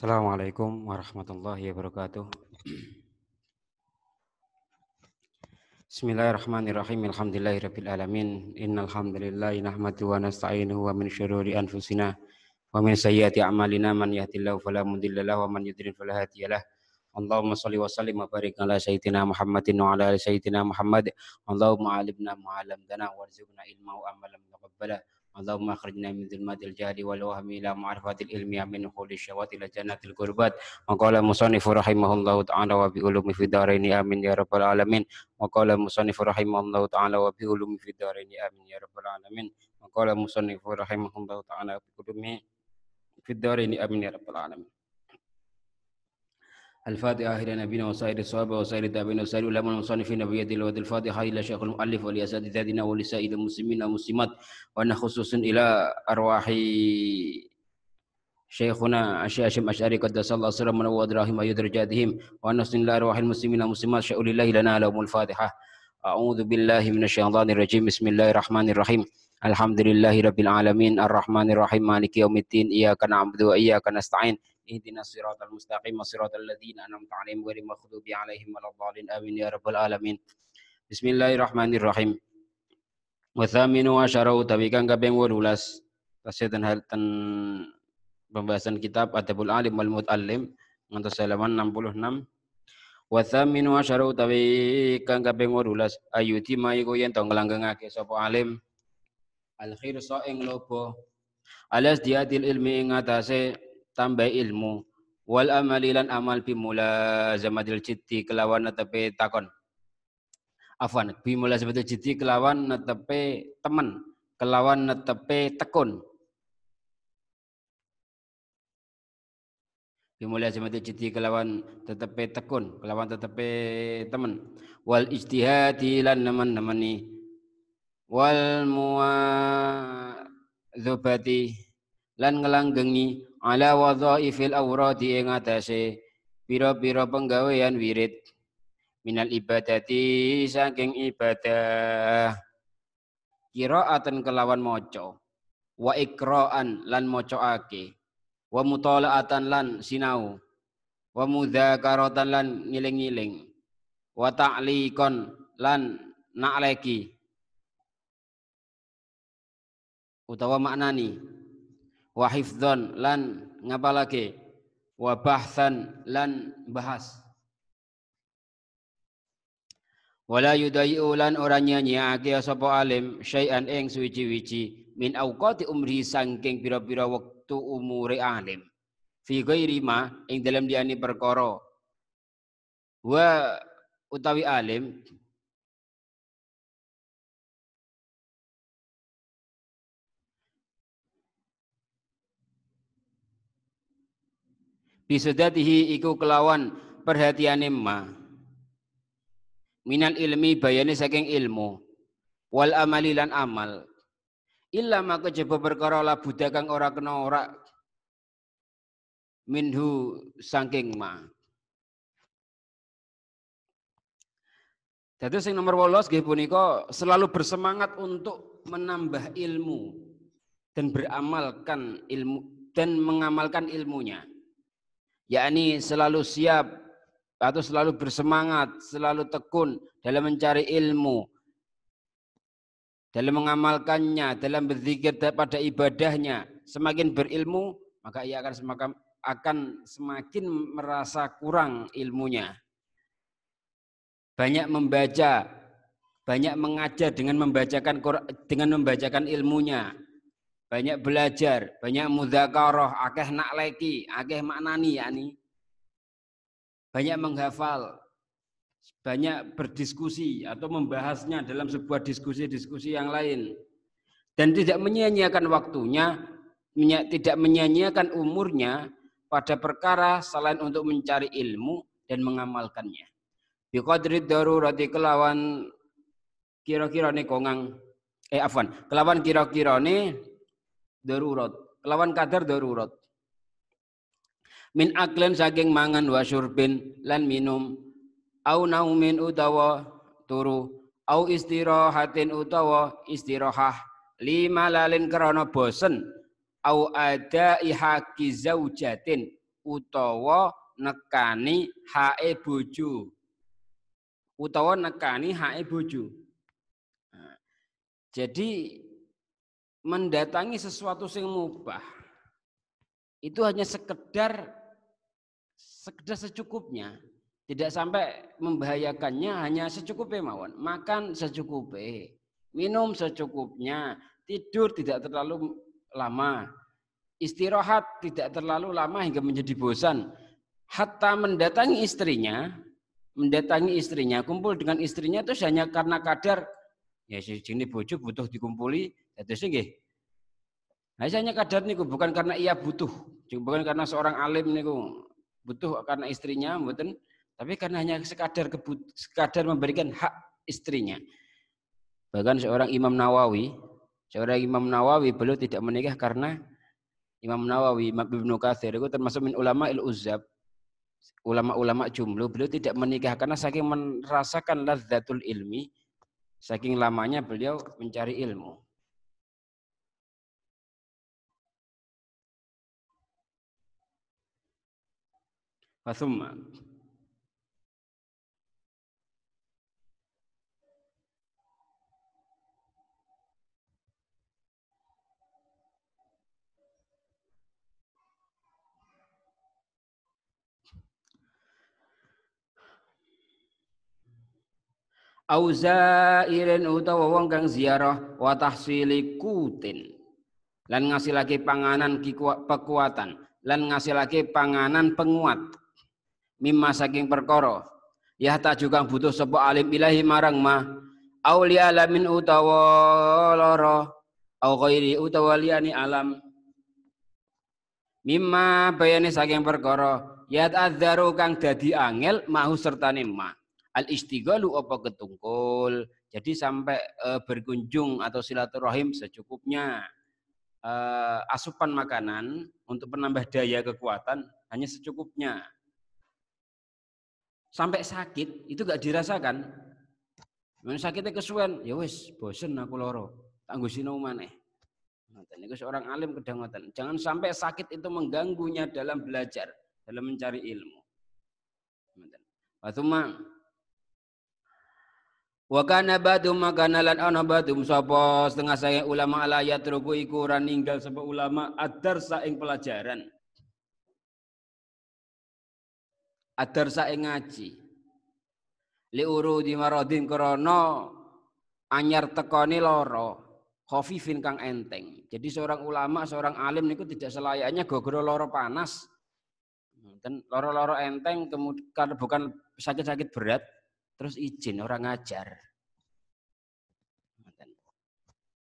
Assalamualaikum warahmatullahi wabarakatuh. Bismillahirrahmanirrahim. Alhamdulillahirabbil alamin. Innal hamdalillah nahmaduhu wa nasta'inuhu wa min syururi anfusina wa min sayyiati a'malina man yahdihillahu fala mudilla lahu wa man yudlil fala hadiyalah. Allahumma shalli wa sallim wa barik ala sayyidina Muhammadin wa ala ali sayyidina Muhammad. Allahumma alimna ma 'allamtana warzuqna ilma wa amalan mutaqabbala. Allahumma akhrijna min dhulmatil jahli wal wahmi ila ma'rifatil ilmi min khulil syawati ila jannatil qurbat. Wa qala musannifu rahimahullahu ta'ala wa bi ulumi fid dharaini amin ya rabbal alamin. Wa qala musannifu rahimahullahu ta'ala wa bi ulumi fid dharaini amin ya rabbal alamin. Wa qala musannifu rahimahullahu ta'ala wa bi ulumi fid dharaini amin ya rabbal alamin. الفاتحة إلى نبينا وسائر الصحابة وسائر التابعين وسائر العلماء والمصنفين بيد الله الفاتحة إلى شيخ المؤلف ولأساتذتنا ولسائر المسلمين والمسلمات وأن خصوصا إلى أرواح شيخنا الشيخ هاشم أشعري قدس الله سرهم ونوّر درجاتهم وأن نحسن إلى أرواح المسلمين والمسلمات شاء لله لنا لهم الفاتحة. أعوذ بالله من الشيطان الرجيم. بسم الله الرحمن الرحيم. الحمدلله رب العالمين الرحمن الرحيم مالك يوم الدين إياك نعبد وإياك نستعين اهدنا الصراط المستقيم صراط الذين أنعمت عليهم غير المغضوب عليهم ولا الضالين آمين يا رب العالمين. بسم الله الرحمن الرحيم. وثامن عشر utawi kang kaping 18 kasetan halten pembahasan kitab Adabul Alim wal Mut'allim ngantos halaman 66. Wathaminu asyara utawi kang kaping 18 ayuti maiku yen to nglanggengake sapa alim al khirsa ing lobo alas diatil ilmi ing atase tambah ilmu wal amali lan amal bimula zamatil jiddi kelawan netepe takon afwan bimula zamatil jiddi kelawan netepe temen kelawan netepe tekun bimula zamatil jiddi kelawan tetepe tekun kelawan tetepe temen wal ijtihadi lan nemen-nemeni wal muwadzabati lan ngelanggengi ala wadhaifil awradi ing atase pira-pira penggawean wirid minal ibadati saking ibadah qiraatan kelawan maca wa iqraan lan macaake wa mutalaatan lan sinau wa mudzakaratan lan ngiling-ngiling wa ta'liqan lan nakleki utawa maknani wa hifdzan lan ngapalake wa bahsan lan bahas wala yudayu lan ora nyanyiake sapa alim syai'an ing suwi-wiji min auqati umri saking pira-pira wektu umure alim fi ghairi ma ing dalam diani perkara wa utawi alim bisodatihi iku kelawan perhatiane ma minal ilmi bayane saking ilmu wal amali lan amal illa maka kejaba perkara la buddha kang ora kena ora minhu saking ma. Dados sing nomor 18 nggih punika selalu bersemangat untuk menambah ilmu dan beramalkan ilmu dan mengamalkan ilmunya. Yakni selalu siap atau selalu bersemangat, selalu tekun dalam mencari ilmu, dalam mengamalkannya, dalam berzikir pada ibadahnya. Semakin berilmu, maka ia akan semakin merasa kurang ilmunya. Banyak membaca, banyak mengajar dengan membacakan ilmunya. Banyak belajar, banyak mudzakarah, akeh nakleki, akeh maknani yakni. Banyak menghafal, banyak berdiskusi atau membahasnya dalam sebuah diskusi-diskusi yang lain. Dan tidak menyia-nyiakan waktunya, tidak menyia-nyiakan umurnya pada perkara selain untuk mencari ilmu dan mengamalkannya. Biqadri darurati kelawan kira-kirane kongang kelawan kira-kirane darurat, kelawan kadar darurat. Min aklen saking mangan wa syurbin lan minum, au naumin utawa turu, au istirahatin utawa istirahah, lima lalin krana bosen, au ada ihaki zaujatin utawa nekani hae bojo. Utawa nekani hae bojo. Nah, jadi mendatangi sesuatu yang mubah itu hanya sekedar secukupnya, tidak sampai membahayakannya, hanya secukupnya mawon. Makan secukupnya, minum secukupnya, tidur tidak terlalu lama, istirahat tidak terlalu lama hingga menjadi bosan. Hatta mendatangi istrinya, kumpul dengan istrinya itu hanya karena kadar ya sini bojo butuh dikumpuli, terus nggih. Hanya kadar niku, bukan karena ia butuh, bukan karena seorang alim niku butuh karena istrinya, mboten, tapi karena hanya sekadar memberikan hak istrinya. Bahkan seorang Imam Nawawi beliau tidak menikah karena Imam Nawawi, Ibnu Katsir itu termasuk min ulama il-uzzab, ulama-ulama jumlah. Beliau tidak menikah karena saking merasakan lazzatul ilmi, saking lamanya beliau mencari ilmu. Fasumma auzairin utawa wong kang ziarah wa tahsili kutin lan ngasilake panganan kekuatan lan ngasilake panganan penguat mimma saking perkara ya tak juga butuh sapa alim ilahi marang ma aulia alamin utawa lara au ghairi utawa liyani alam mimma bayane saking perkara ya ta'adzaru kang dadi angel mahu sertane ma al istighalu apa ketungkul. Jadi sampai berkunjung atau silaturahim secukupnya, asupan makanan untuk penambah daya kekuatan hanya secukupnya. Sampai sakit itu gak dirasakan. Sakitnya kesuwen, ya wis bosen aku loro, tak nggo sinau maneh. Niku seorang alim kedangatan. Jangan sampai sakit itu mengganggunya dalam belajar, dalam mencari ilmu. Wathumma wa kana badum makana lan ana badum sapa setengah saya ulama alayat ruku iku ora ninggal sapa ulama ad-darsa ing pelajaran. Ad-darsa ing ngaji. Li urudi maradin krana anyar tekone lara, khafifin kang enteng. Jadi seorang ulama, seorang alim niku tidak selayaknya gara-gara lara panas. Dan lara-lara enteng kemudian karena bukan sakit-sakit berat terus izin orang ngajar.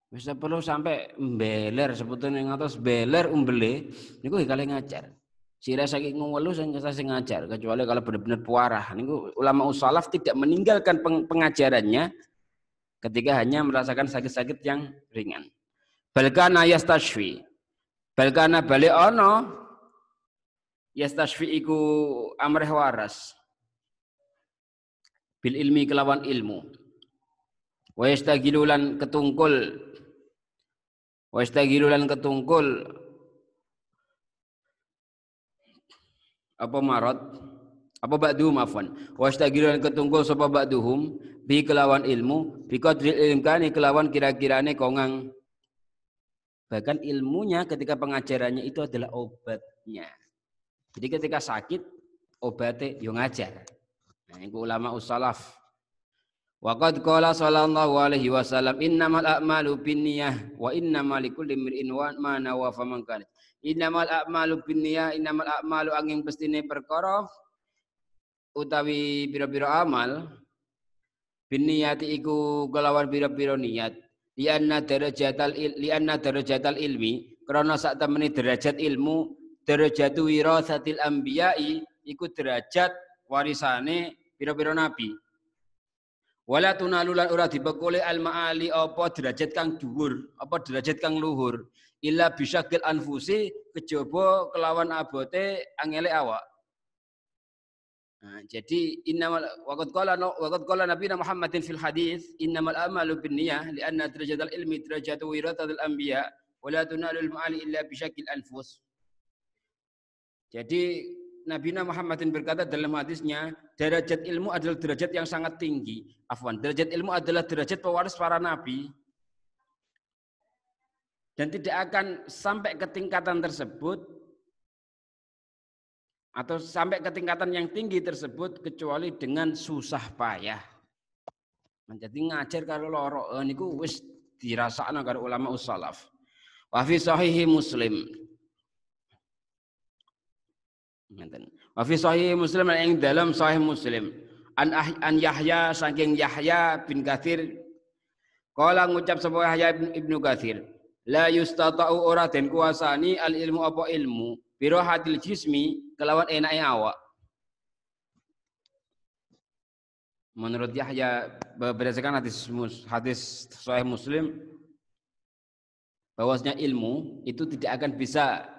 Bisa perlu sampai beler sebetulnya ngatos beler umbele niku kali ngajar. Sira saking ngelu sing ngajar kecuali kalau benar-benar puarah. Niku ulama ussalaf tidak meninggalkan pengajarannya ketika hanya merasakan sakit-sakit yang ringan. Balkana yastashfi. Balkana bali ana yastashfi iku amreh waras. Bil ilmi kelawan ilmu. Wa yastagilulan ketungkul. Wa yastagilulan ketungkul apa marad apa ba'duhum afwan wa yastagilulan ketungkul sapa ba'duhum bi kelawan ilmu bi qadril imkani kelawan kira-kirane kongang. Bahkan ilmunya ketika pengajarannya itu adalah obatnya. Jadi ketika sakit obatnya yo ngajar. Nah, itu ulama ussalaf. Wa qad qala sallallahu alaihi wasallam innamal a'malu binniyah wa innamal likulli imrin ma nawa faman kana. Innamal a'malu binniyah innamal a'malu angin pestine perkara utawi pira-pira amal binniyati iku kelawan pira-pira niat li anna darajatal ilmi karena sak temene derajat ilmu derajatu wirasatil anbiya'i iku derajat warisane pira-pira nabi. Wala tunalulan ora dibekule al maali apa derajat kang dhuwur, apa derajat kang luhur, illa bisyakil anfusi kejaba kelawan abote angele awak. Nah, jadi innamal waqad qala Nabi Muhammadin fil hadis innamal a'malu binniyah li'anna darajatal ilmi darajatu wirasatil anbiya wala tunalul maali illa bisyakil anfus. Jadi Nabi Muhammadin berkata dalam hadisnya, derajat ilmu adalah derajat yang sangat tinggi. Afwan, derajat ilmu adalah derajat pewaris para nabi. Dan tidak akan sampai ke tingkatan tersebut atau sampai ke tingkatan yang tinggi tersebut kecuali dengan susah payah. Jadi ngajar kalau loro niku wis dirasakno karo ulama ussalaf. Wa fi sahihi Muslim. Wa fi sahih Muslim yang dalam sahih Muslim an Yahya saking Yahya bin Katsir kala ngucap sapa Yahya ibnu Katsir la yustata'u ora den kuasani al ilmu apa ilmu birohatil jismi kelawan enake awak. Menurut Yahya berdasarkan hadis sahih Muslim bahwasanya ilmu itu tidak akan bisa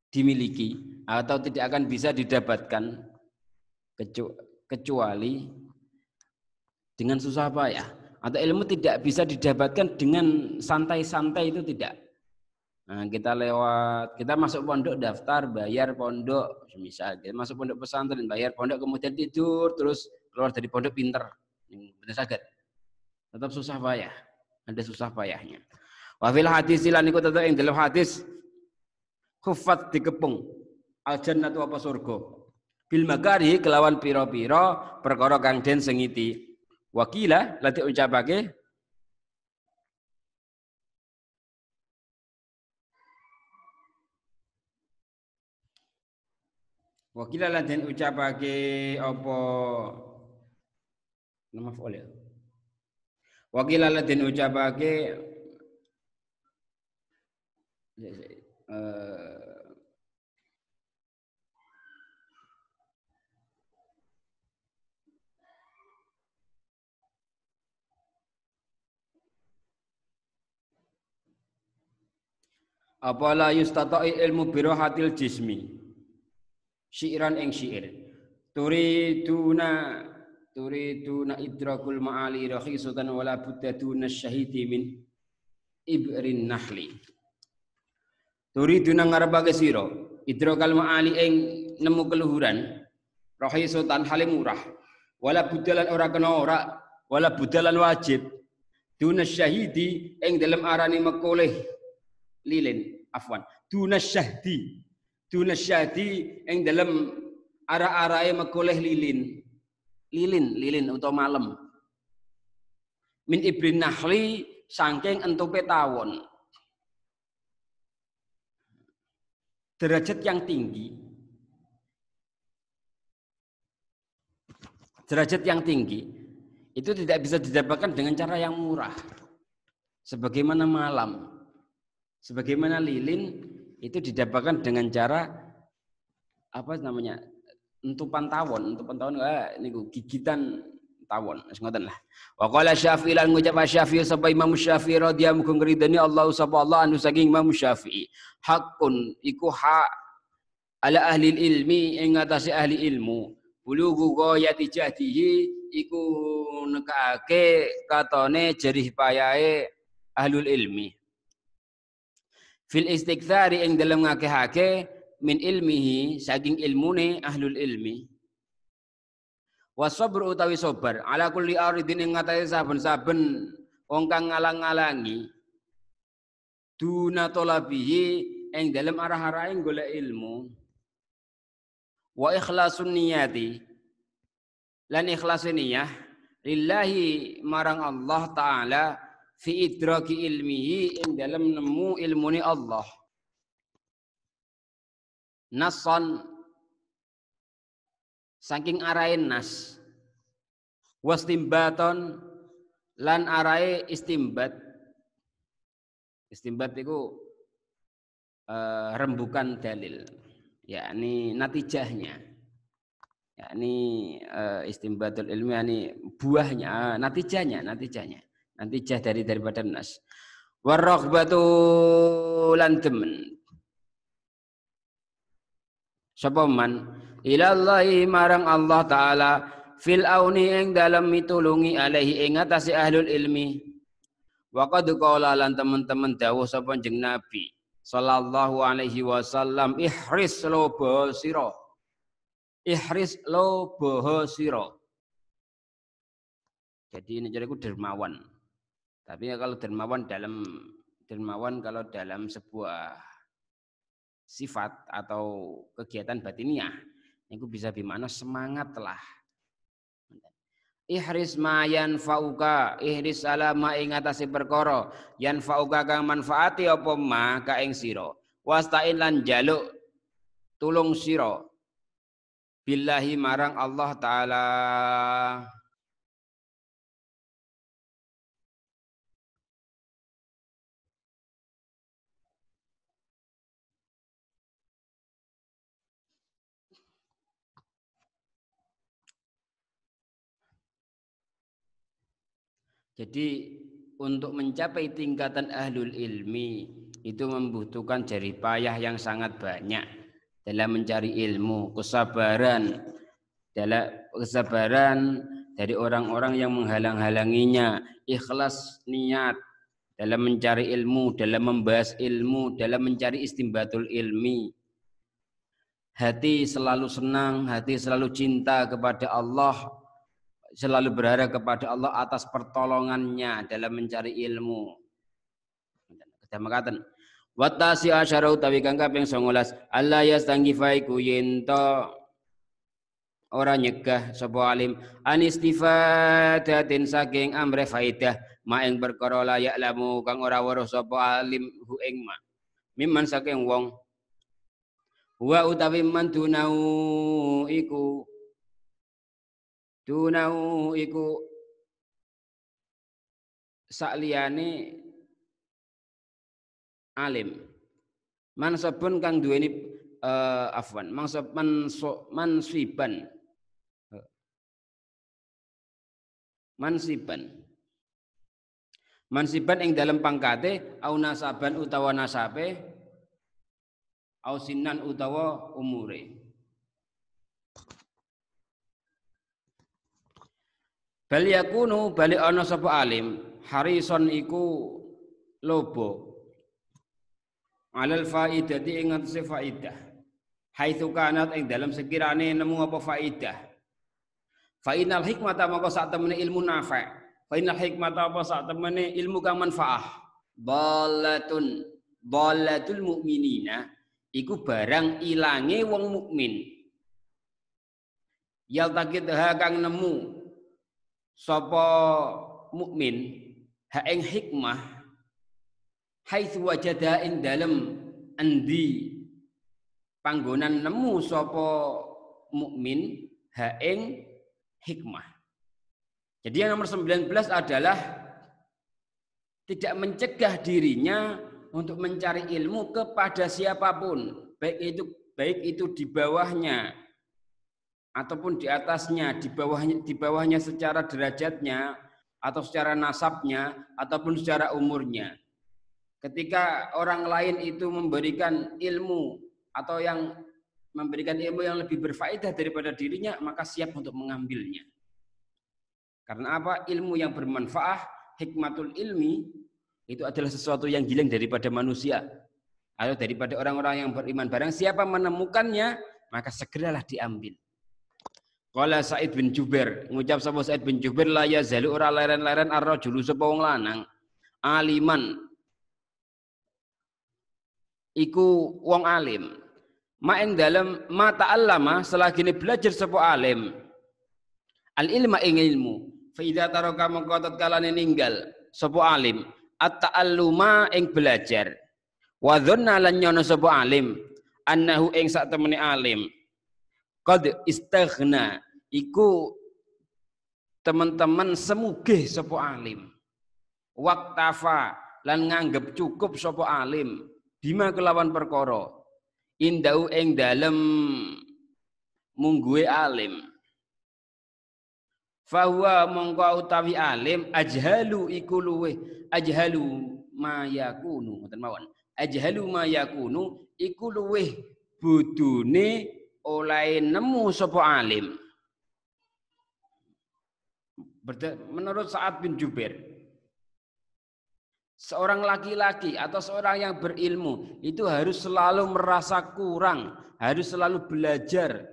dimiliki atau tidak akan bisa didapatkan kecuali dengan susah payah, atau ilmu tidak bisa didapatkan dengan santai-santai, itu tidak. Nah, kita masuk pondok daftar bayar pondok, misal kita masuk pondok pesantren bayar pondok kemudian tidur terus keluar dari pondok pinter, bener saged. Tetap susah payah, ada susah payahnya. Wa fil hadis lan iku tetep ing dalam hadis khuffat dikepung al jannatu apa surga bil makari kelawan pira-pira perkara kang den sengiti. Wakila lati ucapake wakila lan den ucapake apa nama oleh wakila lan den ucapake apala yustata'i ilmu birohatil jismi syi'ran ing syair turiduna idrakul ma'ali rakhisatan wala buddaduna syahidi min ibrin nahli. Turiduna ngarepake sira idrakal ma'ali ing nemu keluhuran rakhisatan halim murah wala budalan ora kena ora wala budalan wajib duna syahidi ing dalem arane mekoleh lilin afwan duna syahdi ing dalam ara-arae mekoleh lilin utawa malam min ibrin nahli saking entupe tawon. Derajat yang tinggi itu tidak bisa didapatkan dengan cara yang murah, sebagaimana malam. Sebagaimana lilin itu didapatkan dengan cara apa namanya? Entupan tawon niku gigitan tawon. Wis ngoten lah. Wa qala Syafi'i lan ngucap Syafi'i sapa Imam Syafi'i radhiyallahu anhu ngridani Allah sapa Allah anu saking Imam Syafi'i. Hakun iku hak ala ahli ilmi ing ngatasi ahli ilmu. Bulughu ghayati jahdihi iku nekake katone jerih payahe ahlul ilmi. Fil istiktsari ing dalem ngakeh-akeh min ilmihi saking ilmune ahlul ilmi. Wasabru utawi sabar ala kulli aridin ing ngatasi saben-saben wong kang ngalang-alangi duna talabihi ing dalem arah-arahe golek ilmu. Wa ikhlasun niyati lan ikhlasun niyah lillahi marang Allah taala fi idraki ilmihi ing dalam nemu ilmuni Allah. Nasan saking arain nas wastimbaton lan arae istimbat itu rembukan dalil, yakni natijahnya, yakni istimbatul ilmi, yakni buahnya, natijah daripada nas. Waraghbatu lan demen sapa man ilallahi marang Allah taala fil auni ing dalam mitulungi alaihi ing atase ahlul ilmi. Wa qad qala lan teman-teman dawuh sapa jeneng Nabi sallallahu alaihi wasallam ihris lobo sira. Ihris lobo sira. Jadi ini jariku dermawan. Tapi kalau dermawan kalau dalam sebuah sifat atau kegiatan batiniah itu bisa bermakna semangatlah. Ihris ma yanfa'uka, ihris ala ma ing atase perkara yanfa'uka kang manfaati apa ma ka ing sira. Wasta'in lan jaluk tulung sira billahi marang Allah taala. Jadi untuk mencapai tingkatan ahlul ilmi itu membutuhkan jerih payah yang sangat banyak dalam mencari ilmu, kesabaran dari orang-orang yang menghalang-halanginya, ikhlas niat dalam mencari ilmu, dalam membahas ilmu, dalam mencari istimbatul ilmi. Hati selalu senang, hati selalu cinta kepada Allah, selalu berharap kepada Allah atas pertolongannya dalam mencari ilmu. Kita mengatakan watasi asyara utawi kang kaping 19 Allah yastanggifaiku yento ora nyegah sapa alim anistifadatin saking amre faidah ma ing perkara layak lamu kang ora weruh sapa alim hu ing ma mimman saking wong wa utawi man dunau iku sakliyane alim mansabun kang duweni mansiban ing dalam pangkate au nasaban utawa nasabe au sinan utawa umure. Bal yakunu bali ana sapa alim harison iku lobo alal faidati ing atase faidah haitsu kanat ing dalam sekirane nemu apa faidah fa inal hikmata maka sak temene ilmu nafa fa inal hikmata apa sak temene ilmu kang manfaah dalatul mukminina iku barang ilange wong mukmin yaltaqidha kang nemu sapa mukmin ha ing hikmah haitsu wajada ing dalem endi panggonan nemu sapa mukmin ha ing hikmah. Jadi yang nomor 19 adalah tidak mencegah dirinya untuk mencari ilmu kepada siapapun, baik itu di bawahnya ataupun di atasnya, di bawahnya secara derajatnya atau secara nasabnya ataupun secara umurnya. Ketika orang lain itu memberikan ilmu atau yang memberikan ilmu yang lebih berfaedah daripada dirinya, maka siap untuk mengambilnya. Karena apa? Ilmu yang bermanfaat, hikmatul ilmi itu adalah sesuatu yang giling daripada manusia atau daripada orang-orang yang beriman. Barang siapa menemukannya, maka segeralah diambil. Qala Sa'id bin Jubair, ngucap sapa Sa'id bin Jubair la yazalu ora leren-leren ar-rajulu sapa wong lanang aliman iku wong alim ma ing dalem ma ta'allama selagine belajar sapa alim al ilma ing ilmu fa idza taraka mangko tatkalane ninggal sapa alim at-ta'alluma ing belajar wa dhanna lan nyono sapa alim annahu ing sak temene alim qad istaghna iku teman-teman semugih sapa alim waqtafa lan nganggep cukup sapa alim bima kelawan perkara indau ing dalem mungguhe alim fahuwa mongko utawi alim ajhalu iku luweh ajhalu mayakunu ngoten mawon ajhalu mayakunu iku luweh bodhone oleh nemu sapa alim. Menurut Sa'ad bin Jubair Seorang laki-laki atau seorang yang berilmu itu harus selalu merasa kurang, harus selalu belajar.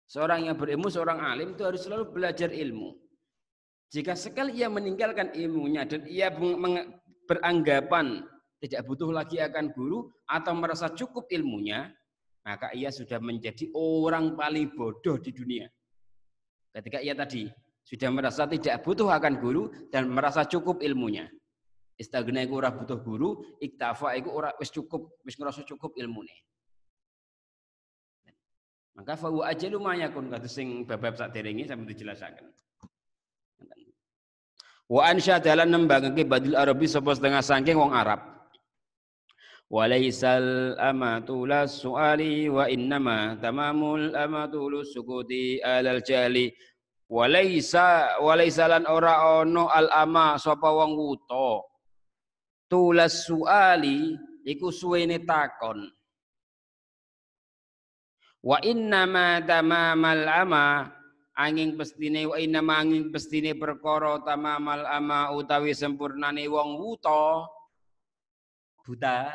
Seorang yang berilmu, seorang alim itu harus selalu belajar ilmu. Jika sekali ia meninggalkan ilmunya dan ia beranggapan tidak butuh lagi akan guru atau merasa cukup ilmunya, maka ia sudah menjadi orang paling bodoh di dunia. Ketika ia tadi sudah merasa tidak butuh akan guru dan merasa cukup ilmunya. Istagna iku ora butuh guru, iktafa iku ora wis cukup, wis ngrasa cukup ilmune. Maka fa wa ajalu mayakun kados sing bab-bab saderenge sampe dijelasaken. Wa ansya dalan nembangake badil arabi sapa setengah saking wong Arab. Walaisal amatu las suali wa innama tamamul amatu lusukuti alal jali. Walaisalan ora ono al ama sapa wong wuta. Tulas suali iku suwene takon. Wa innama tamamal ama angin pestine wa innama angin pestine perkara tamamal ama utawi sempurnane wong wuta buta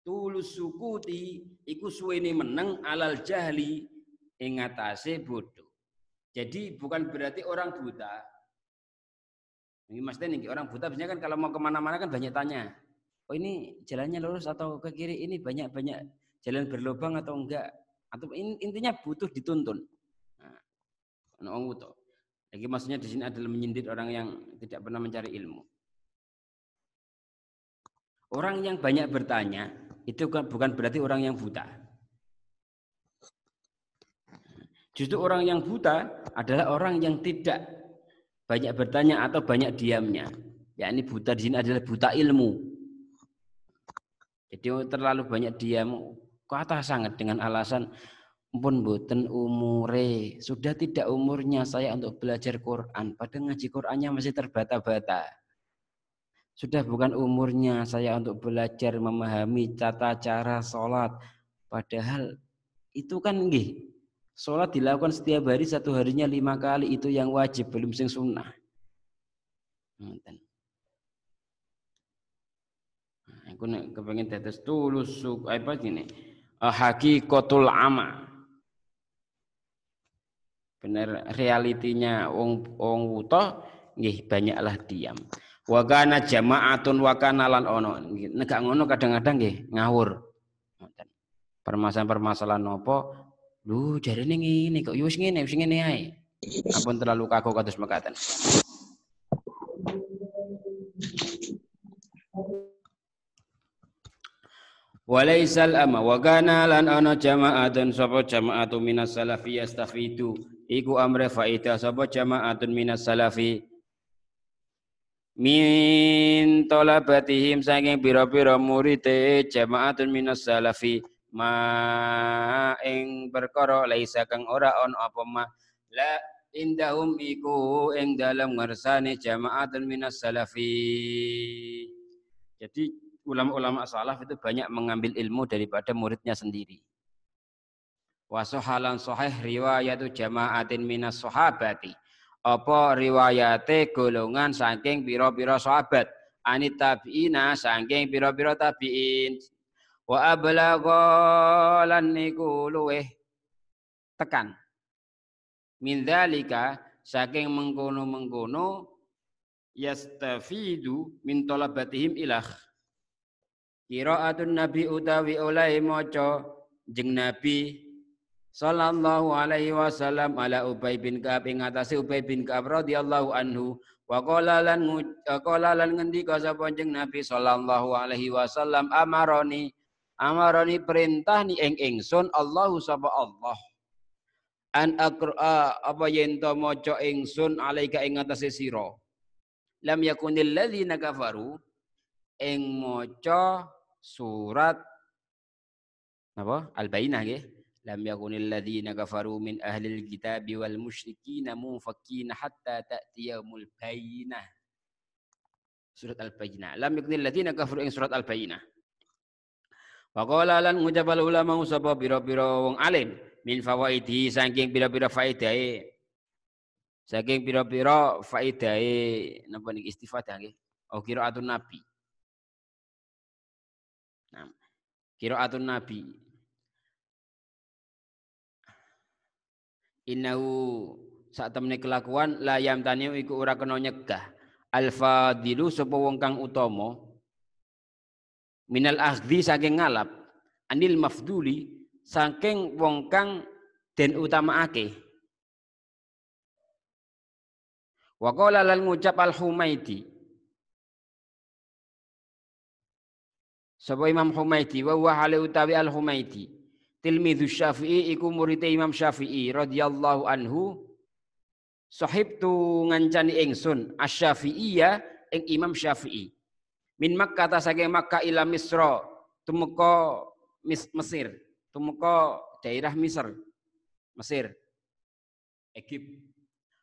tulus sukuti iku suwene meneng alal jahli ing atase bodoh. Jadi bukan berarti orang buta. Ini maksudnya nih, orang buta biasanya kan kalau mau kemana-mana kan banyak tanya. Oh ini jalannya lurus atau ke kiri, ini banyak-banyak jalan berlubang atau enggak. Atau intinya butuh dituntun. Nah, orang buta. Lagi maksudnya di sini adalah menyindir orang yang tidak pernah mencari ilmu. Orang yang banyak bertanya itu bukan berarti orang yang buta. Justru orang yang buta adalah orang yang tidak banyak bertanya atau banyak diamnya. Ya ini buta di sini adalah buta ilmu. Jadi terlalu banyak diam, kata sangat dengan alasan pun boten umure, sudah tidak umurnya saya untuk belajar Quran. Padahal ngaji Qurannya masih terbata-bata. Sudah bukan umurnya saya untuk belajar memahami tata cara sholat. Padahal itu kan nggih. Sholat dilakukan setiap hari, satu harinya 5 kali, itu yang wajib, belum sing sunnah. Aku nek kepengin dados tulus apa gini? Hakikatul ama. Benar realitinya wong wuta nggih banyaklah diam. Wa kana jama'atun wa kana lan ono. Nek gak ngono kadang-kadang nggih ngawur. Permasalahan-permasalahan nopo? Lho jarene ngene kok wis ngene ae. Ampun terlalu kaku kados mekaten. Walaisal ama wa kana lan ana jama'atun sapa jama'atu minas salafi yastafidu iku amre faida sapa jama'atun minas salafi min talabatihim saking pira-pira murite jama'atun minas salafi ma ing perkara laisa kang ora on apa ma la indahum iku ing dalam ngarsane jama'atun minas salafi. Jadi ulama-ulama salaf itu banyak mengambil ilmu daripada muridnya sendiri. Wa sahalan sahih riwayatu jama'atin minas sahabati. Apa riwayate golongan saking pira-pira sahabat, anit tabi'ina saking pira-pira tabi'in. Wa ablaghalan niku luweh tekan. Min dzalika saking mengkono-mengkono yastafidu min talabatihim ilah. Qiraatun nabi utawi oleh maca jeung nabi sallallahu alaihi wasallam ala Ubay bin Ka'ab ing atase Ubay bin Ka'ab radhiyallahu anhu wa qala lan ngendika sapa jeung nabi sallallahu alaihi wasallam amaroni perintah ni ingsun Allahu sapa Allah an aqra apa yen to maca ingsun alaika ing atase sira lam yakunil ladzina kafaru ing maca surat apa Al-Bayyinah nggih lam yakunil ladzina kafaru min ahlil kitabi wal musyrikin munfakkina hatta ta'tiyahumul bayyinah surat Al-Bayyinah lam yakunil ladzina kafaru ing surat Al-Bayyinah. Waqala lan ngucapal ulama sapa pira-pira wong alim min fawaidi saking pira-pira faidahe napa niki istifadah nggih atau qiraatun nabi. Nah, qiraatun nabi. Innahu sak temene kelakuan la yamtaniu iku ora kena nyegah. Al-fadilu sapa wong kang utama minal akhdhi saking ngalap anil mafduli saking wong kang den utamaake. Wa qala lan ngucap Al-Humaidi sapa Imam Humaidi wa huwa hale utawi Al-Humaidi tilmidzu Syafi'i iku murid Imam Syafi'i radhiyallahu anhu sahibtu ngancani ingsun asy-Syafi'iyya ing Imam Syafi'i min Makkah ta saking Makkah ila Misra tumeka Mesir tumeka daerah Mesir Egypt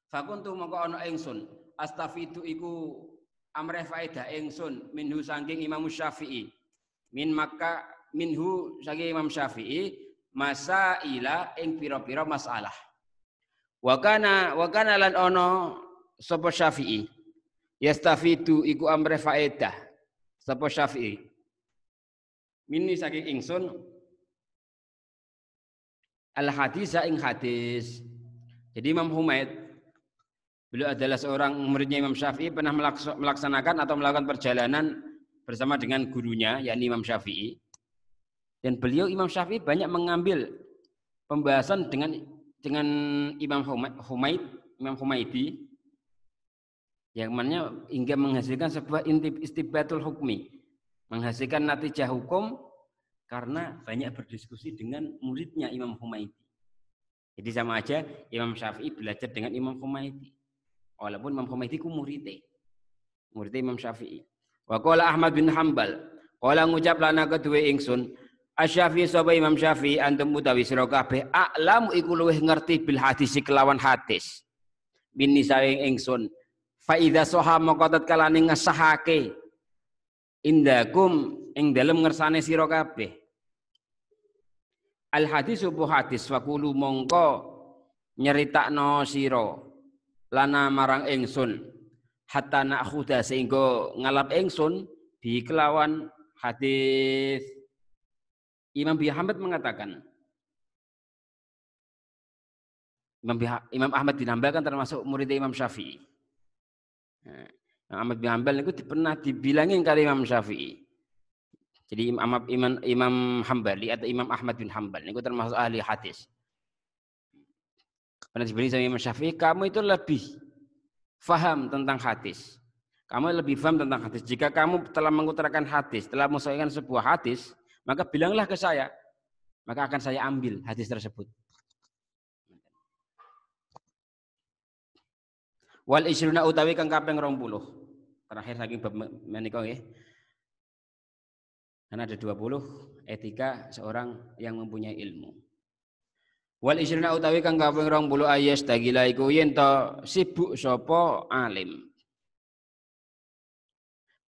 fakuntu mongko ana ingsun astafidu iku amreh faedah ingsun minhu saking Imam Syafi'i min Makkah minhu saking Imam Syafi'i masaila ing pira-pira masalah wa kana lan ana sapa Syafi'i yastafidu iku amreh faedah sapa Syafi'i minni saking ingsun al hadisa ing hadis. Jadi Imam Humaid beliau adalah seorang muridnya Imam Syafi'i, pernah melaksanakan atau melakukan perjalanan bersama dengan gurunya yakni Imam Syafi'i. Dan beliau Imam Syafi'i banyak mengambil pembahasan dengan Imam Humaidi yang mana hingga menghasilkan sebuah istibatul hukmi, menghasilkan natijah hukum karena banyak berdiskusi dengan muridnya Imam Humaidi. Jadi sama aja Imam Syafi'i belajar dengan Imam Humaidi. Walaupun Imam Humaidi ku muridnya Imam Syafi'i. Wa qala Ahmad bin Hanbal, qala ngucap lana kedue ingsun, Asy-Syafi'i sapa Imam Syafi'i antum utawi sira kabeh a'lamu iku luweh ngerti bil hadis kelawan hadis. Bin saing ingsun. Fa idza sahha maqad kalane ngesahake indakum ing dalem ngersane sira kabeh. Al hadis bu hadis fakulu mongko nyeritakno sira lana marang ingsun hatta nakhuda sehingga ngalap ingsun di kelawan hadis. Imam Ahmad mengatakan Imam Ahmad bin Hanbal kan termasuk murid Imam Syafi'i. Nah, Ahmad bin Hanbal itu pernah dibilangin kali Imam Syafi'i. Jadi Imam Hambali atau Imam Ahmad bin Hanbal itu termasuk ahli hadis. Pernah dibilang sama Imam Syafi'i, kamu itu lebih faham tentang hadis. Kamu lebih faham tentang hadis. Jika kamu telah mengutarakan hadis, telah mengusahakan sebuah hadis, maka bilanglah ke saya, maka akan saya ambil hadis tersebut. Wal isruna utawi kang kaping 20. Terakhir saking bab menika nggih. Karena ada 20 etika seorang yang mempunyai ilmu. Wal isruna utawi kang kaping 20 ayas tagila iku yen to sibuk sapa alim.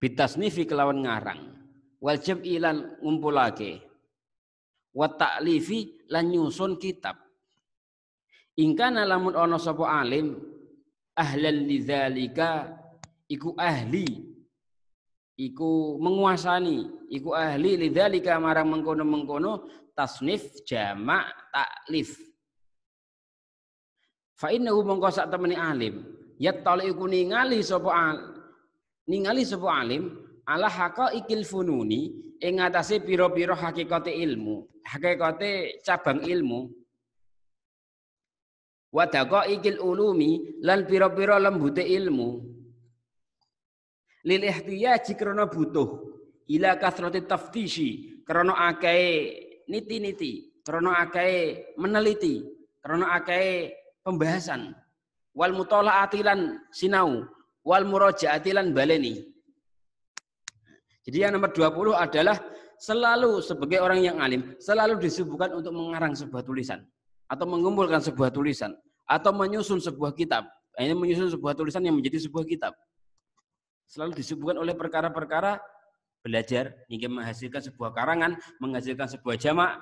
Bitasnifi kelawan ngarang. Wal jam'i lan ngumpulake. Wa ta'lifi lan nyusun kitab. Ingkana lamun ana sapa alim ahlan lidzalika iku ahli iku menguasani iku ahli lidzalika marang mengkono-mengkono tasnif jamak taklif fa innahu mongko sak temene alim yattali iku ningali sapa alim ala haqaiqil fununi ing atase pira-pira hakikate ilmu hakikate cabang ilmu wa daqaiqil ulumi lan pira-pira lembute ilmu lil ihtiyaji krana butuh ila kasrati taftishi krana akeh niti-niti krana akeh meneliti krana akeh pembahasan wal mutalaati lan sinau wal murajaati lan baleni. Jadi yang nomor 20 adalah selalu sebagai orang yang alim selalu disibukkan untuk mengarang sebuah tulisan atau mengumpulkan sebuah tulisan atau menyusun sebuah kitab. Ini menyusun sebuah tulisan yang menjadi sebuah kitab. Selalu disibukkan oleh perkara-perkara belajar hingga menghasilkan sebuah karangan, menghasilkan sebuah jamak,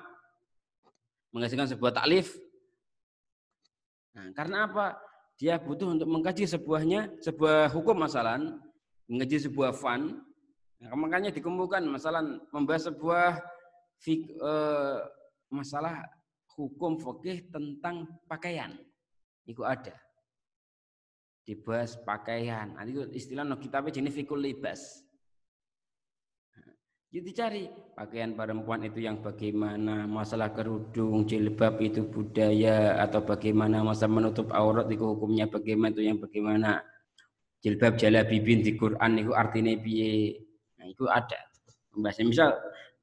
menghasilkan sebuah taklif. Nah, karena apa? Dia butuh untuk mengkaji sebuah hukum masalah mengaji sebuah fun. Nah, makanya dikumpulkan masalah membahas sebuah masalah hukum fikih tentang pakaian. Itu ada. Dibahas pakaian. Itu istilah no kitabnya jenis fikul libas. Jadi cari pakaian perempuan itu yang bagaimana, masalah kerudung, jilbab itu budaya atau bagaimana, masalah menutup aurat itu hukumnya bagaimana, itu yang bagaimana. Jilbab jalabibin di Quran itu artinya piye. Nah, itu ada. Membahasnya misal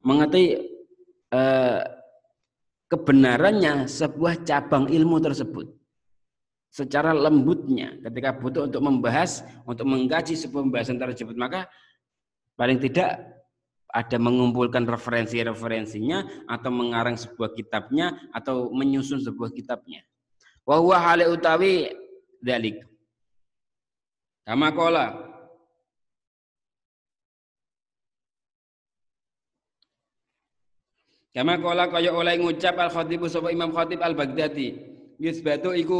mengerti kebenarannya sebuah cabang ilmu tersebut. Secara lembutnya ketika butuh untuk membahas, untuk mengkaji sebuah pembahasan tersebut, maka paling tidak ada mengumpulkan referensi-referensinya atau mengarang sebuah kitabnya atau menyusun sebuah kitabnya. Wa huwa hale utawi dzalik. Kama qala kaya oleh ngucap Al-Khatib sapa Imam Khatib Al-Baghdadi. Yusbatu iku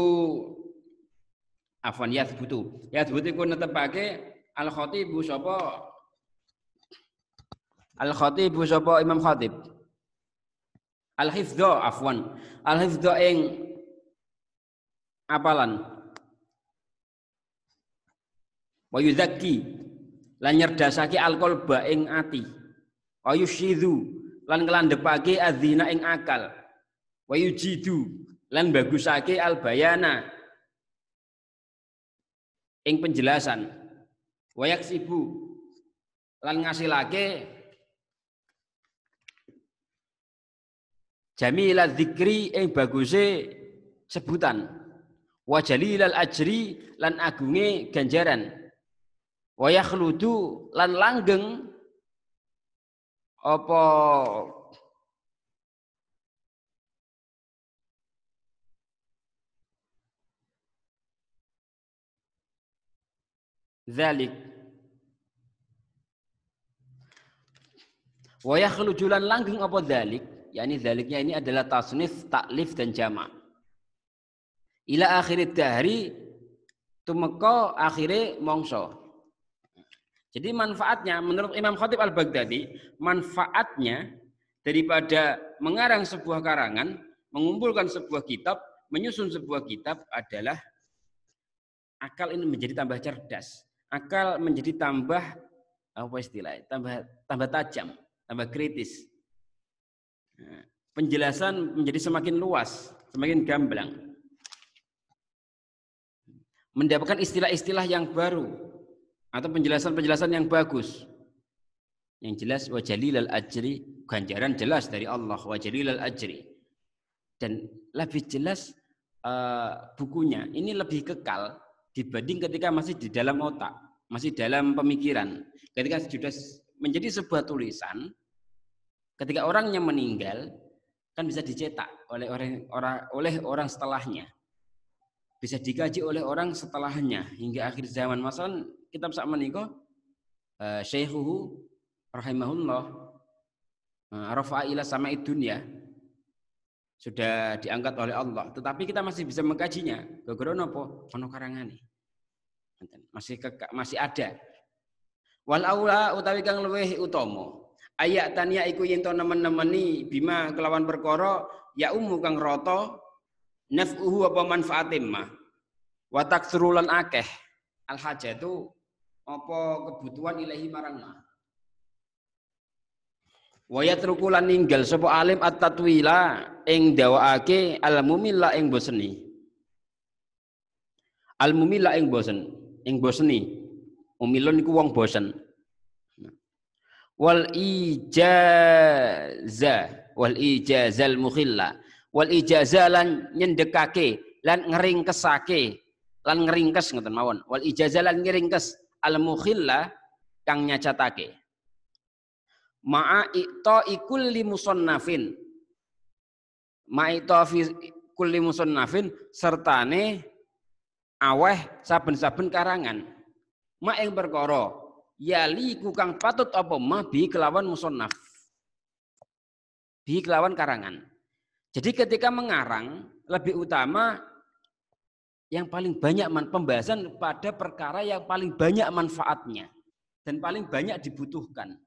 afwan yasbutu. Yasbutu iku netepake Al-Khatib sapa Al-Khatib sapa Imam Khatib. Al-hifdha afwan. Al-hifdha ing apalan. Wa yuzakki lan nyerdasake al-qalba ing ati. Wa yusyidhu lan nglandhepake adzina ing akal. Wa yujidu lan bagusake al-bayana ing penjelasan. Wa yaksibu lan ngasilake jamilal dzikri ing baguse sebutan, wa jalilal ajri lan agunge ganjaran, wa yakhludu lan langgeng apa dzalik, wa yakhludu lan langgeng apa dzalik. yakni zaliknya ini adalah tasnif, taklif dan jama'. Ila akhirid dahri tumeka akhire mongso. Jadi manfaatnya menurut Imam Khatib Al-Baghdadi, manfaatnya daripada mengarang sebuah karangan, mengumpulkan sebuah kitab, menyusun sebuah kitab adalah akal ini menjadi tambah cerdas. Akal menjadi tambah apa istilahnya? Tambah tajam, tambah kritis. Penjelasan menjadi semakin luas, semakin gamblang. Mendapatkan istilah-istilah yang baru atau penjelasan-penjelasan yang bagus. Yang jelas wa jalilal ajri, ganjaran jelas dari Allah, wa jalilal ajri. Dan lebih jelas bukunya ini lebih kekal dibanding ketika masih di dalam otak, masih dalam pemikiran. Ketika sudah menjadi sebuah tulisan, ketika orangnya meninggal, kan bisa dicetak oleh orang setelahnya. Bisa dikaji oleh orang setelahnya hingga akhir zaman. Masalah kitab sak menika Syekhuhu rahimahullah rafa'a ila sama'id dunya sudah diangkat oleh Allah, tetapi kita masih bisa mengkajinya. Gara-gara napa? Ono karangane. Masih ada. Wal aula utawi kang luwih utama. Ayat tania iku yen to nemen-nemeni bima kelawan perkara ya kang rata naf'uhu apa manfaatim mah wa taksrulan akeh al hajatu apa kebutuhan ilahi marang mah wa yatrukulan ninggal sapa alim at-tatwila ing dawaake al mumilla ing boseni al mumilla ing boseni umilun iku wong bosen wal ijazal mukhilla wal ijazah lan nyendekake lan ngeringkesake lan ngeringkes ngoten mawon wal ijazah lan ngeringkes al mukhilla kang nyacatake ma'a iqta'i kulli musannafin kulli musannafin sertane aweh saben-saben karangan ma ing perkara yali kukang patut apa mah bi kelawan musannaf bi kelawan karangan. Jadi ketika mengarang lebih utama yang paling banyak pembahasan pada perkara yang paling banyak manfaatnya. dan paling banyak dibutuhkan.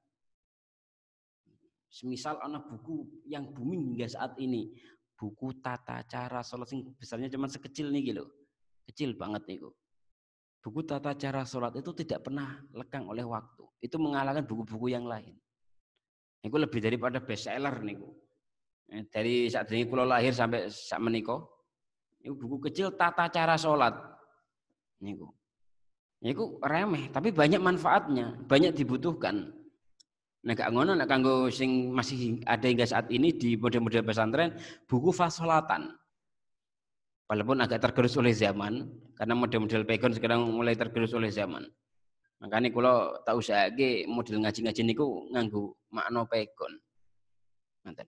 Semisal ana buku yang booming hingga saat ini, buku tata cara sholat sing besarnya cuma sekecil nih gitu, kecil banget nih. Buku tata cara sholat itu tidak pernah lekang oleh waktu. Itu mengalahkan buku-buku yang lain. Itu lebih daripada bestseller nih. Dari saat ini kula lahir sampai saat menika, itu buku kecil tata cara sholat. Niku. Niku remeh, tapi banyak manfaatnya, banyak dibutuhkan. Nah, gak ngono nek kanggo sing masih ada hingga saat ini di model-model pesantren, buku fasolatan. Walaupun agak tergerus oleh zaman, karena model-model pegon sekarang mulai tergerus oleh zaman. Makanya kalau tak usahake model ngaji-ngaji niku nganggo makna pegon. Ngoten.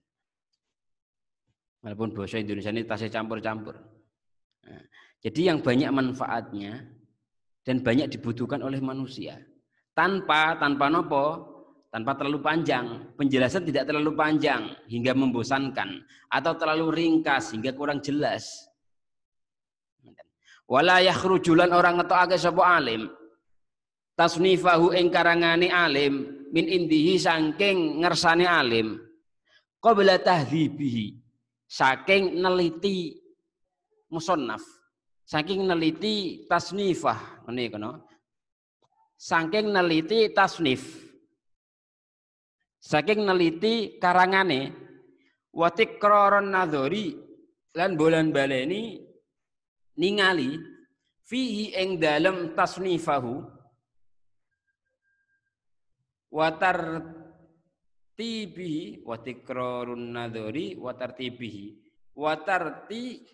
Walaupun bahasa Indonesia ini tasnya campur-campur. Nah, jadi yang banyak manfaatnya dan banyak dibutuhkan oleh manusia. Tanpa nopo? Tanpa terlalu panjang, penjelasan tidak terlalu panjang hingga membosankan atau terlalu ringkas hingga kurang jelas. Wala yakhrujulan orang ngetokake sapa alim tasnifahu ing karangane alim min indihi saking ngersane alim qabla tahdhibihi saking neliti musannaf saking neliti tasnifah ngene kono saking neliti tasnif saking neliti karangane wa tikraron nadhari lan bolan baleni ningali fihi ing dalem tasnifahu wa tartibihi wa tikrarun nadhari wa tartibihi wa tarti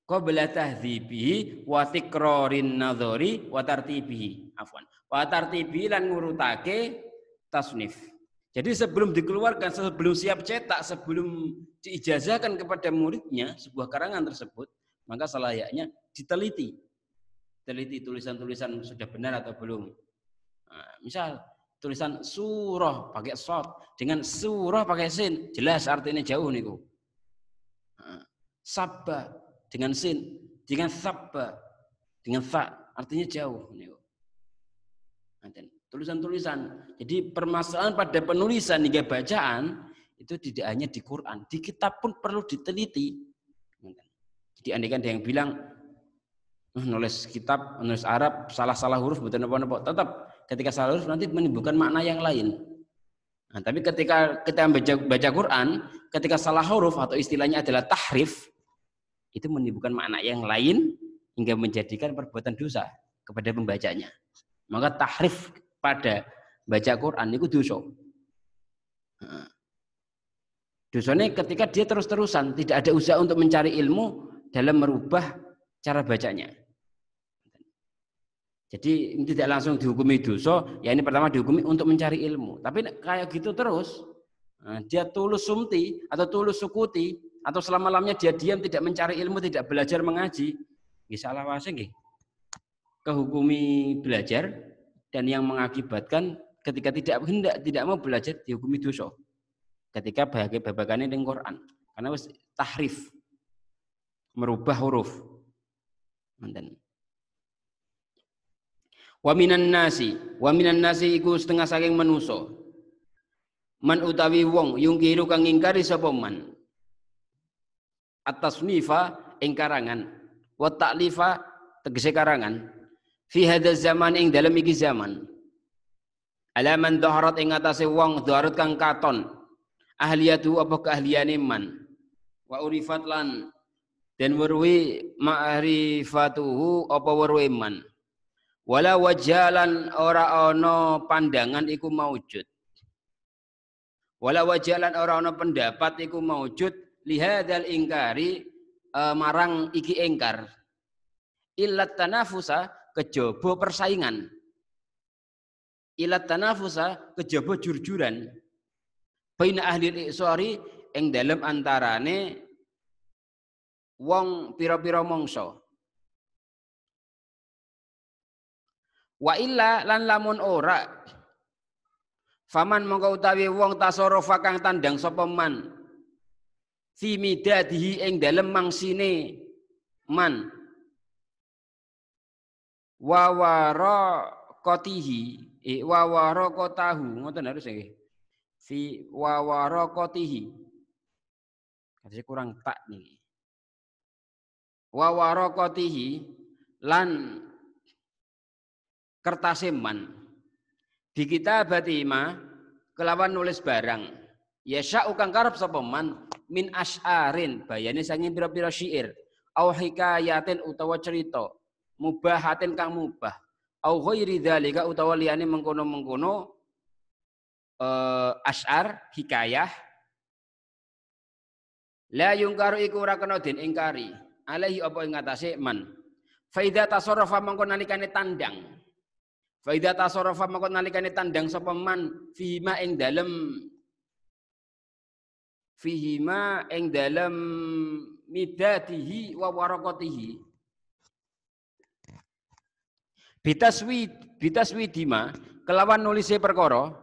qabla tahdhibihi wa tikrarin nadhari wa tartibihi afwan wa tartibi lan ngurutake tasnif. Jadi sebelum dikeluarkan, sebelum siap cetak, sebelum diijazahkan kepada muridnya sebuah karangan tersebut, maka selayaknya diteliti. Teliti tulisan-tulisan sudah benar atau belum. Nah, misal tulisan surah pakai shad dengan surah pakai sin, jelas artinya jauh niku. Nah, sabba dengan sin, dengan sabba dengan fa artinya jauh niku. Tulisan-tulisan. Jadi permasalahan pada penulisan hingga bacaan itu tidak hanya di Quran, di kitab pun perlu diteliti. Jadi andaikan ada yang bilang nulis kitab, nulis Arab salah-salah huruf betul apa-apa, tetap ketika salah huruf nanti menimbulkan makna yang lain. Nah, tapi ketika kita baca Quran, ketika salah huruf atau istilahnya adalah tahrif, itu menimbulkan makna yang lain hingga menjadikan perbuatan dosa kepada pembacanya. Maka tahrif pada baca Quran itu dosa. Dosanya ketika dia terus-terusan tidak ada usaha untuk mencari ilmu dalam merubah cara bacanya. Jadi ini tidak langsung dihukumi dosa, ya ini pertama dihukumi untuk mencari ilmu. Tapi kayak gitu terus, dia tulus sumti atau tulus sukuti atau selama-lamanya dia diam tidak mencari ilmu, tidak belajar mengaji, bisa salah wase nggih. Kehukumi belajar dan yang mengakibatkan ketika tidak mau belajar dihukumi dosa ketika babagannya dengan Quran karena wis tahrif merubah huruf. Wa minan nasi iku setengah saking manusa man utawi wong yungkiru kang ingkari sapa man at-tasnifa ing karangan wa ta'lifa tegese karangan fi hadzal zaman ing dalem iki zaman alaman dhaharat ing atase wong dhaharat kang katon ahliyatu apa keahliyane man wa urifat lan den werwi ma'rifatuhu apa werwi man wala wajalan ora ana pandangan iku maujud wala wajalan ora ana pendapat iku maujud lihadzal ingkari marang iki ingkar illat tanafusa kejaba persaingan ilat tanafusa kejaba jurjuran baina ahli iksari ing dalem antarane wong pira-pira mangsa wa illa lan lamun ora faman mongko utawi wong tasarrufa kang tandang sapa man fi midadihi ing dalem mangsine man wa waraqatihi wa waraqatahu ngoten harus nggih fi wa waraqatihi kasih kurang tak nih wa waraqatihi lan kertase man di kitabati ma kelawan nulis barang ya sya'u kang karep sapa man min asy'arin bayane saking pira-pira syair au hikayatin utawa cerita mubahatin kang mubah au ghairi dzalika utawa liyane mengkono-mengkono asy'ar hikayah la yungkaru iku ora kena den ingkari alaihi apa ing atase man fa idza tasarrafa mangko nalikane tandang fa idza tasarrafa mangko nalikane tandang sapa man fihima ing dalem midatihi wa waraqatihi bitaswidima kelawan nulise perkara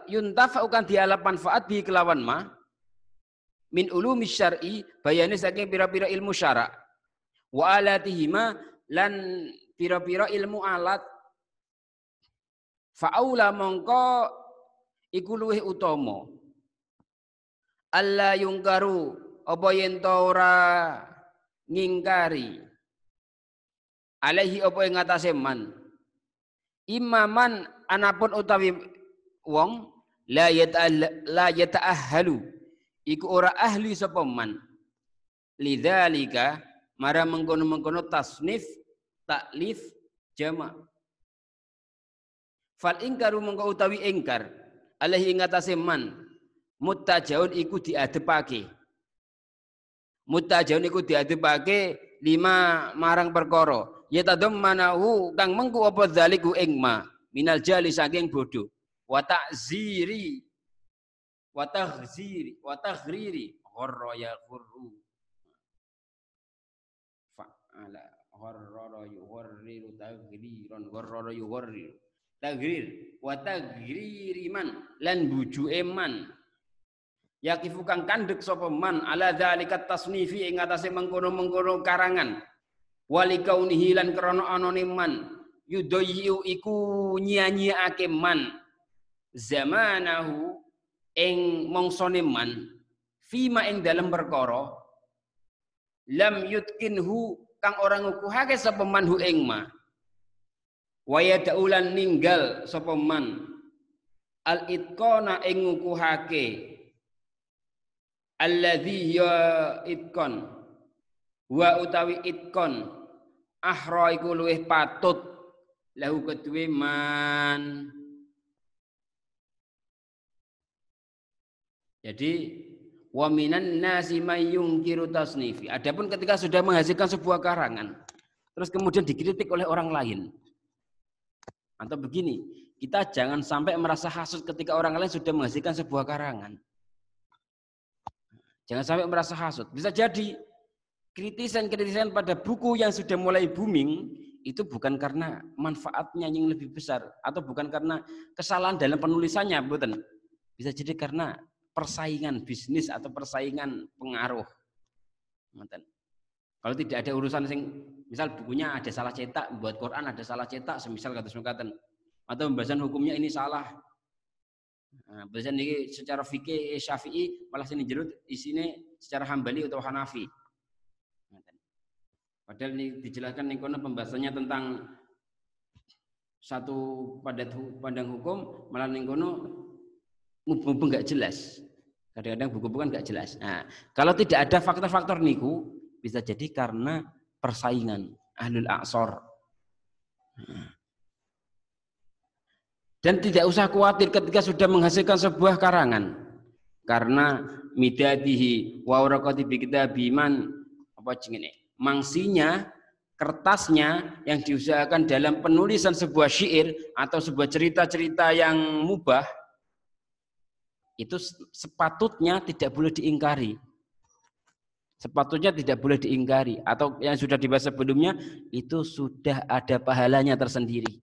yuntafa kan dialap manfaat bi kelawan ma min ulumi syar'i bayane saking pira-pira ilmu syara' wa alatihima lan pira-pira ilmu alat fa'aula mongko iku luwih utama alla yungkaru apa yen ta ora ngingkari alaihi apa ing atase man imaman anapun utawi wong la yata'ahhalu iku ora ahli sapa man lidzalika mara mengkono-mengkono tasnif taklif jama fal ingkaru mengko utawi ingkar alaihi ing atase man muttajaun iku diadepake lima marang perkara yatadammanahu kang mengku apa zaliku ing ma minal jali saking bodoh wa ta'ziri wa taghriri gharra ya ghurru fa'ala gharra yughriru taghriran gharra yughriru taghrir wa taghriri man lan bujuke man yakifu kang kandhek sapa man ala dzalika tasnifi ing atase mengkono-mengkono karangan wali kaunihi lan krana anane man yudayyu iku nyanyiake man zamanahu ing mangsane man fima ing dalem perkara lam yutkinhu kang ora ngukuhake sapa man hu ing ma wa yadaulan ninggal sapa man al itqana ing ngukuhake alladzi ya itqan wa utawi itqan ahra iku luwih patut lahu kedue man. Jadi wa minan nasi may yungkiru tasnifi. Adapun ketika sudah menghasilkan sebuah karangan terus kemudian dikritik oleh orang lain. Atau begini, kita jangan sampai merasa hasut ketika orang lain sudah menghasilkan sebuah karangan. Jangan sampai merasa hasut. Bisa jadi kritisan-kritisan pada buku yang sudah mulai booming itu bukan karena manfaatnya yang lebih besar atau bukan karena kesalahan dalam penulisannya, bukan. Bisa jadi karena persaingan bisnis atau persaingan pengaruh. Kalau tidak ada urusan sing misal bukunya ada salah cetak, buat Quran ada salah cetak, semisal kata-kata atau pembahasan hukumnya ini salah. Nah, pembahasan ini secara fikih Syafi'i malah sini jerut isinya secara Hambali atau Hanafi. Padahal ini dijelaskan ning kono pembahasannya tentang satu pandang hukum, malah ning kono mumpung enggak jelas. Kadang-kadang buku bukan enggak jelas. Nah, kalau tidak ada faktor-faktor niku bisa jadi karena persaingan ahlul a'sar. Dan tidak usah khawatir ketika sudah menghasilkan sebuah karangan. Karena midadihi wa waraqati bi kitabiman apa jenenge? Mangsinya, kertasnya yang diusahakan dalam penulisan sebuah syair atau sebuah cerita-cerita yang mubah itu sepatutnya tidak boleh diingkari. Sepatutnya tidak boleh diingkari atau yang sudah dibahas sebelumnya itu sudah ada pahalanya tersendiri.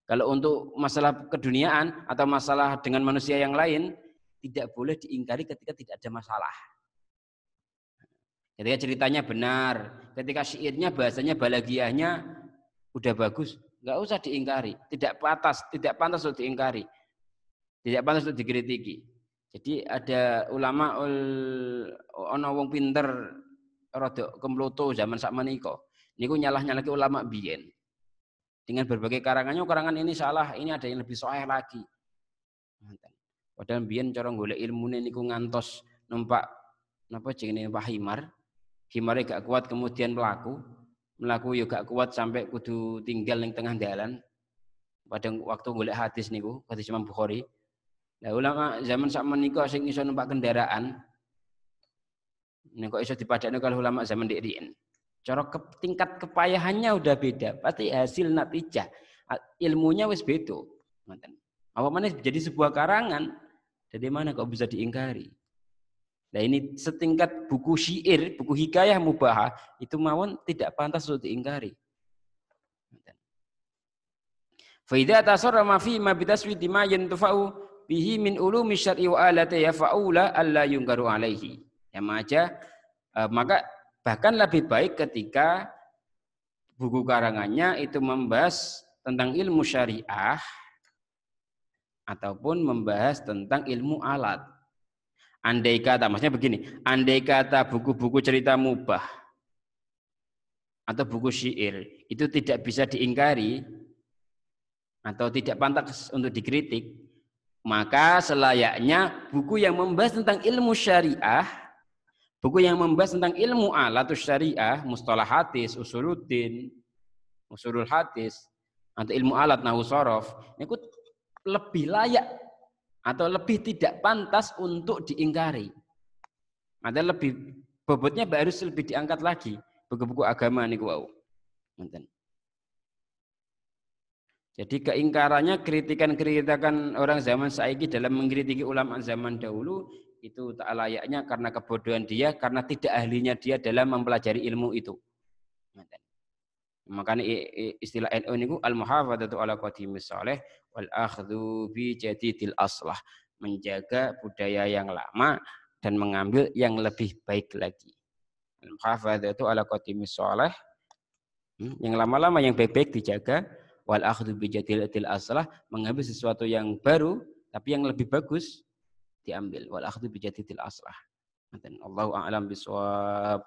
Kalau untuk masalah keduniaan atau masalah dengan manusia yang lain tidak boleh diingkari ketika tidak ada masalah. Ketika ceritanya benar, ketika syairnya bahasanya balagiahnya udah bagus, nggak usah diingkari, tidak pantas untuk diingkari, tidak pantas untuk dikritiki. Jadi ada ulama ono wong pinter rada kemloto zaman sakmenika. Niku nyalah-nyalahke ulama biyen. Dengan berbagai karangannya, karangan ini salah, ini ada yang lebih sahih lagi. Padahal biyen cara golek ilmune niku ngantos numpak napa jenenge numpak himar. Himare gak kuat kemudian melaku yo gak kuat sampai kudu tinggal ning tengah dalan. Pada waktu golek hadis niku, hadis Imam Bukhari. Lah ulama zaman sakmenika sing iso numpak kendaraan niku iso dipadakno kalau ulama zaman riyen. Cara tingkat kepayahannya udah beda, pasti hasil natijah ilmunya wis beda. Ngoten. Apa mana jadi sebuah karangan, dari mana kok bisa diingkari? Nah ini setingkat buku syair, buku hikayah mubahah itu mawon tidak pantas untuk diingkari. Fa idza tasarrama fi ma bitaswidi ma yantufa'u bihi min ulumi syar'i wa alati yafa'ula alla yungkaru alaihi. Ya maka bahkan lebih baik ketika buku karangannya itu membahas tentang ilmu syariah ataupun membahas tentang ilmu alat. Andai kata, maksudnya begini, andai kata buku-buku cerita mubah atau buku syair itu tidak bisa diingkari atau tidak pantas untuk dikritik, maka selayaknya buku yang membahas tentang ilmu syariah, buku yang membahas tentang ilmu alatus syariah, mustalah hadis, usuluddin, usulul hadis, atau ilmu alat nahu sorof, itu lebih layak atau lebih tidak pantas untuk diingkari. Ada lebih bobotnya harus lebih diangkat lagi buku-buku agama niku wau. Jadi keingkarannya kritikan-kritikan orang zaman saiki dalam mengkritiki ulama zaman dahulu itu tak layaknya karena kebodohan dia, karena tidak ahlinya dia dalam mempelajari ilmu itu. Makanya istilah NU niku al-muhafadzatu ala qadimis saleh wal akhdhu bi jadidil aslah, menjaga budaya yang lama dan mengambil yang lebih baik lagi. Al-muhafadzatu ala qadimis saleh, yang lama-lama yang baik-baik dijaga, wal akhdhu bi jadidil aslah, mengambil sesuatu yang baru tapi yang lebih bagus diambil, wal akhdhu bi jadidil aslah. Allahu a'lam bishawab.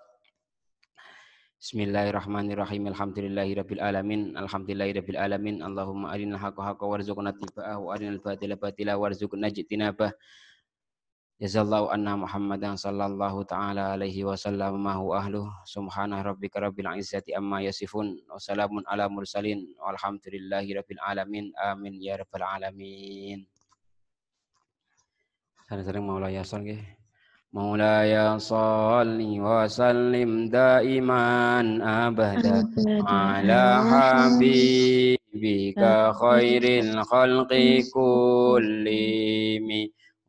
Bismillahirrahmanirrahim. Alhamdulillahirabbil alamin. Alhamdulillahirabbil alamin. Allahumma arinal haqqa haqqan warzuqna ittiba'ahu wa arinal batila batila warzuqna ijtinabah. Jazallahu anna Muhammadan sallallahu taala alaihi wasallam ma huwa ahluh. Subhana rabbika rabbil izzati amma yasifun wa salamun ala mursalin walhamdulillahirabbil alamin. Amin ya rabbal alamin. Sering Maulaya Yasal nggih. مولاي صل وسلم دائما أبدا على حبيبك خير الخلق كلهم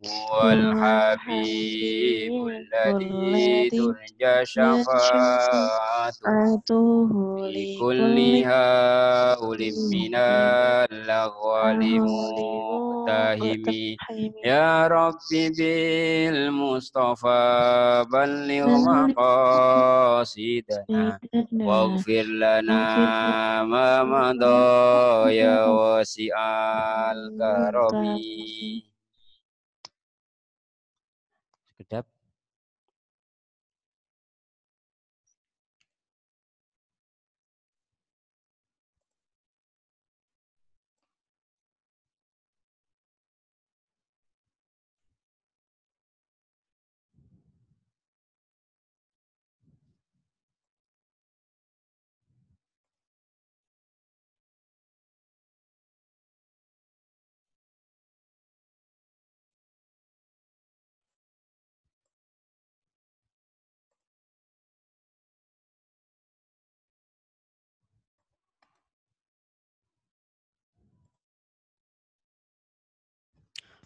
هو الحبيب الذي ترجى شفاعته لكل هول من الأغوال مقتحم يا ربي بالمصطفى بلغ مقاصدنا واغفر لنا ما مضى يا واسع الكرم. Kedap.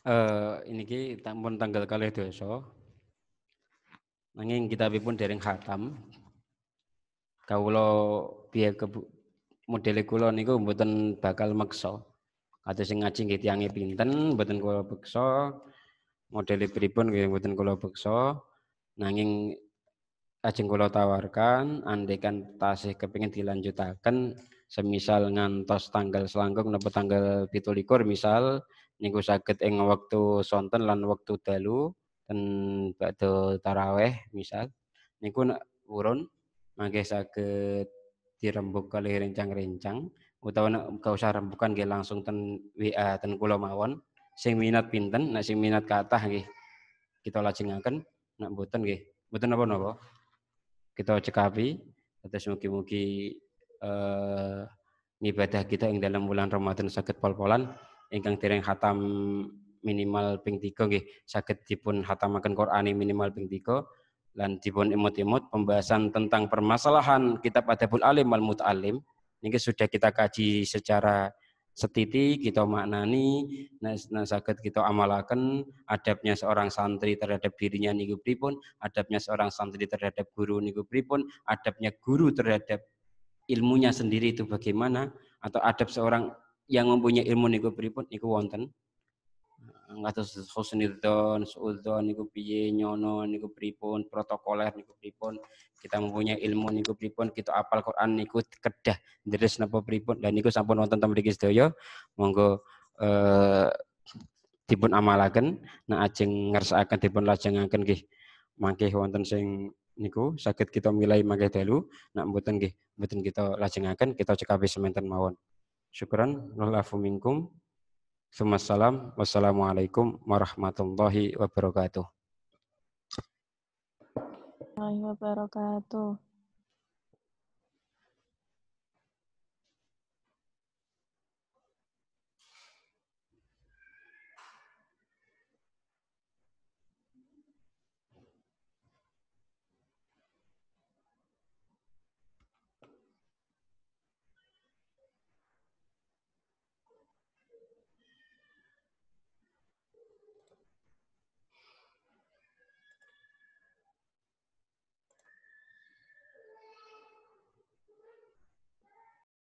Ini ki tampun tanggal kalih dosa. Nanging kitabipun dereng khatam. Kawula biya modele kula niku mboten bakal meksa. Kados sing ngaji nggih tiyange pinten, mboten kula beksa. Modele pripun nggih mboten kula beksa. Nanging ajeng kula tawarkan andaikan tasih kepengin dilanjutaken semisal ngantos tanggal selangkung napa tanggal 17 misal niku saged ing wektu sonten lan wektu dalu ten badhe tarawih misal niku nek purun mangke saged dirembug kalih rencang-rencang utawa nek gak usah rembugan nggih langsung ten WA ten kula mawon sing minat pinten nek sing minat kathah nggih kita lajengaken nek mboten nggih mboten napa-napa kita cekapi terus mugi-mugi ibadah kita ing dalam bulan Ramadan saged pol-polan ingkang dereng khatam minimal ping 3 nggih saged dipun khatamaken Qur'an minimal ping 3 lan dipun imut-imut pembahasan tentang permasalahan kitab Adabul Alim wal Muta'allim niki sudah kita kaji secara setiti kita maknani nah saged kita amalaken adabnya seorang santri terhadap dirinya niku pripun adabnya seorang santri terhadap guru niku pripun adabnya guru terhadap ilmunya sendiri itu bagaimana atau adab seorang yang mempunyai ilmu niku pripun niku wonten ngatos husnudzon suudzon niku piye nyono niku pripun protokoler niku pripun kita mempunyai ilmu niku pripun kita apal Quran niku kedah deres napa pripun dan niku sampun wonten ten mriki sedaya monggo dipun amalaken nah ajeng ngersakaken dipun lajengaken nggih mangke wonten sing niku saged kita milai mangke dalu nak mboten nggih mboten kita lajengaken kita cekapi semanten mawon syukran walafu minkum Assalamualaikum wassalamualaikum warahmatullahi wabarakatuh. Warahmatullahi wabarakatuh.